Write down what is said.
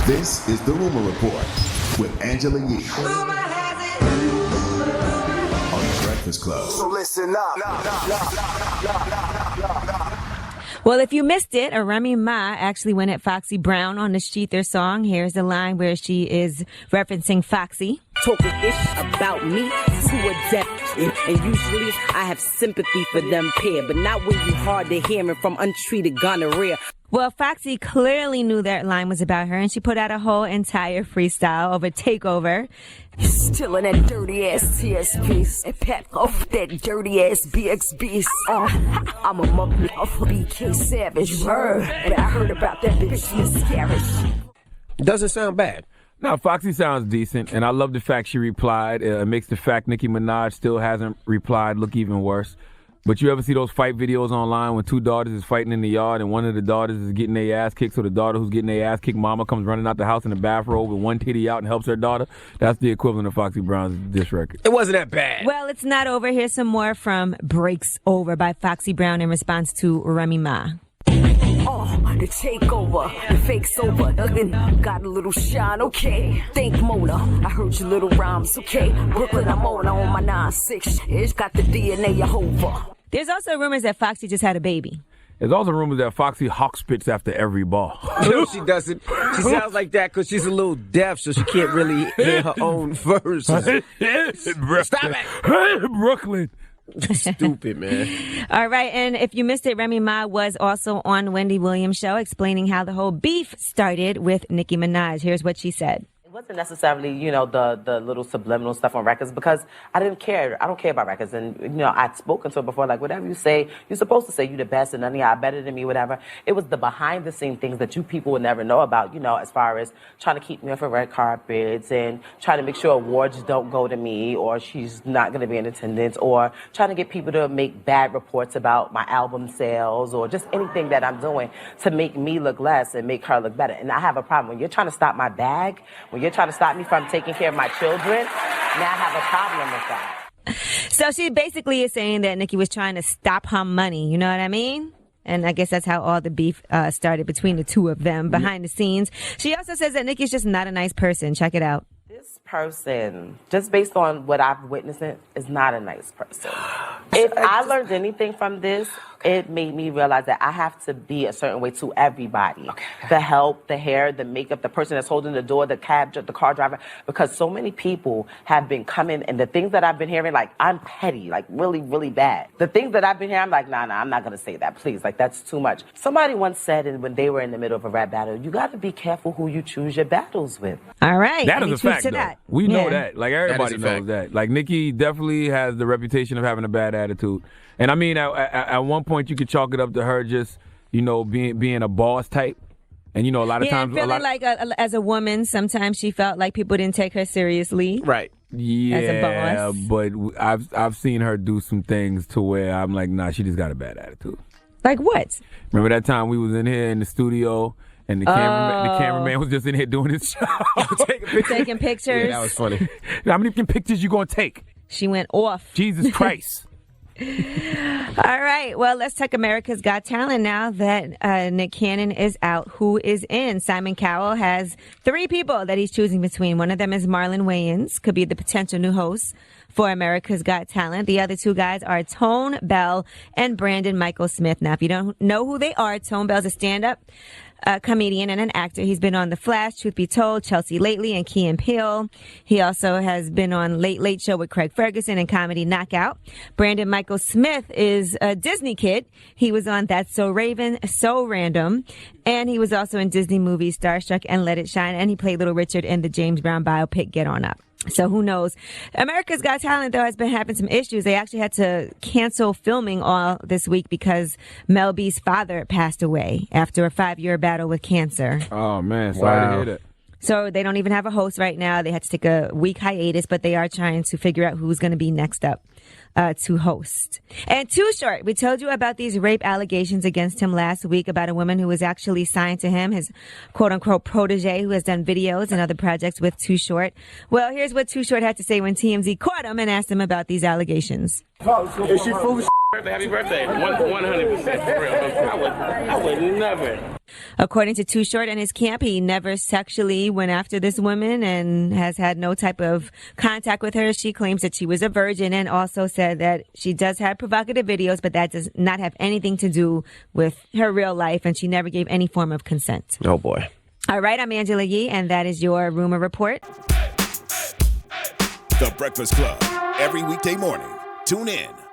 This is the Rumor Report with Angela Yee on the Breakfast Club. So listen up. Well, if you missed it, Remy Ma actually went at Foxy Brown on the Sheet Their song. Here's the line where she is referencing Foxy. Talking ish about me to a depth, and usually I have sympathy for them pair, but not when you hard to hearing from untreated gonorrhea. Well, Foxy clearly knew that line was about her, and she put out a whole entire freestyle of a takeover. Still in that dirty ass TSP and pack off that dirty ass BXB. I'm a mother of BK Savage, and I heard about that bitch Miscarriage. Doesn't sound bad. No, Foxy sounds decent, and I love the fact she replied. It makes the fact Nicki Minaj still hasn't replied look even worse. But you ever see those fight videos online when two daughters is fighting in the yard and one of the daughters is getting their ass kicked, so the daughter who's getting their ass kicked, mama comes running out the house in a bathrobe with one titty out and helps her daughter? That's the equivalent of Foxy Brown's diss record. It wasn't that bad. Well, it's not over. Here's some more from Breaks Over by Foxy Brown in response to Remy Ma. The takeover, the fake's over. Got a little shine, okay. Think Mona, I heard your little rhymes, okay. Brooklyn, I'm on my 9-6. It's got the DNA Jehovah. There's also rumors that Foxy just had a baby. There's also rumors that Foxy hawk spits after every ball. No, she doesn't. She sounds like that because she's a little deaf, so she can't really hear her own verse. Stop it! Brooklyn. Stupid, man. All right, and if you missed it, Remy Ma was also on Wendy Williams' show explaining how the whole beef started with Nicki Minaj. Here's what she said. It wasn't necessarily, the little subliminal stuff on records because I didn't care. I don't care about records. And, I'd spoken to her before, like, whatever you say, you're supposed to say you're the best and none of y'all better than me, whatever. It was the behind-the-scenes things that you people would never know about, as far as trying to keep me off of red carpets and trying to make sure awards don't go to me or she's not going to be in attendance or trying to get people to make bad reports about my album sales or just anything that I'm doing to make me look less and make her look better. And I have a problem. When you're trying to stop my bag, when you're trying to stop me from taking care of my children, now I have a problem with that. So she basically is saying that Nicki was trying to stop her money. You know what I mean? And I guess that's how all the beef started between the two of them behind the scenes. She also says that Nicki's just not a nice person. Check it out. This person, just based on what I've witnessed, is not a nice person. If I learned anything from this, it made me realize that I have to be a certain way to everybody. Okay. The help, the hair, the makeup, the person that's holding the door, the car driver, because so many people have been coming, and the things that I've been hearing, like, I'm petty, like, really, really bad. The things that I've been hearing, I'm like, nah, I'm not going to say that, please. Like, that's too much. Somebody once said, and when they were in the middle of a rap battle, you got to be careful who you choose your battles with. All right. That is a fact, though. That. We know that. Like, everybody knows that. Like, Nicki definitely has the reputation of having a bad attitude. And I mean, at one point, you could chalk it up to her just, being a boss type. And, a lot of times... feeling like as a woman, sometimes she felt like people didn't take her seriously. Right. Yeah, as a boss. But I've seen her do some things to where I'm like, nah, she just got a bad attitude. Like what? Remember that time we was in here in the studio and the cameraman was just in here doing his job. Taking pictures. Yeah, that was funny. How many pictures you gonna take? She went off. Jesus Christ. All right. Well, let's talk America's Got Talent now that Nick Cannon is out. Who is in? Simon Cowell has 3 people that he's choosing between. One of them is Marlon Wayans, could be the potential new host for America's Got Talent. The other 2 guys are Tone Bell and Brandon Michael Smith. Now, if you don't know who they are, Tone Bell's a stand-up comedian and an actor. He's been on The Flash, Truth Be Told, Chelsea Lately, and Key and Peele. He also has been on Late Late Show with Craig Ferguson and Comedy Knockout. Brandon Michael Smith is a Disney kid. He was on That's So Raven, So Random, and he was also in Disney movies Starstruck and Let It Shine, and he played Little Richard in the James Brown biopic Get On Up. So who knows? America's Got Talent, though, has been having some issues. They actually had to cancel filming all this week because Mel B's father passed away after a 5-year battle with cancer. Oh, man. Sorry to hear that. So they don't even have a host right now. They had to take a week hiatus, but they are trying to figure out who's going to be next up to host. And Too Short, we told you about these rape allegations against him last week about a woman who was actually signed to him, his quote-unquote protege who has done videos and other projects with Too Short. Well, here's what Too Short had to say when TMZ caught him and asked him about these allegations. Is she full of Happy birthday. 100% for real. I would never. According to Too Short and his camp, he never sexually went after this woman and has had no type of contact with her. She claims that she was a virgin and also said that she does have provocative videos, but that does not have anything to do with her real life, and she never gave any form of consent. Oh, boy. All right, I'm Angela Yee, and that is your rumor report. The Breakfast Club. Every weekday morning. Tune in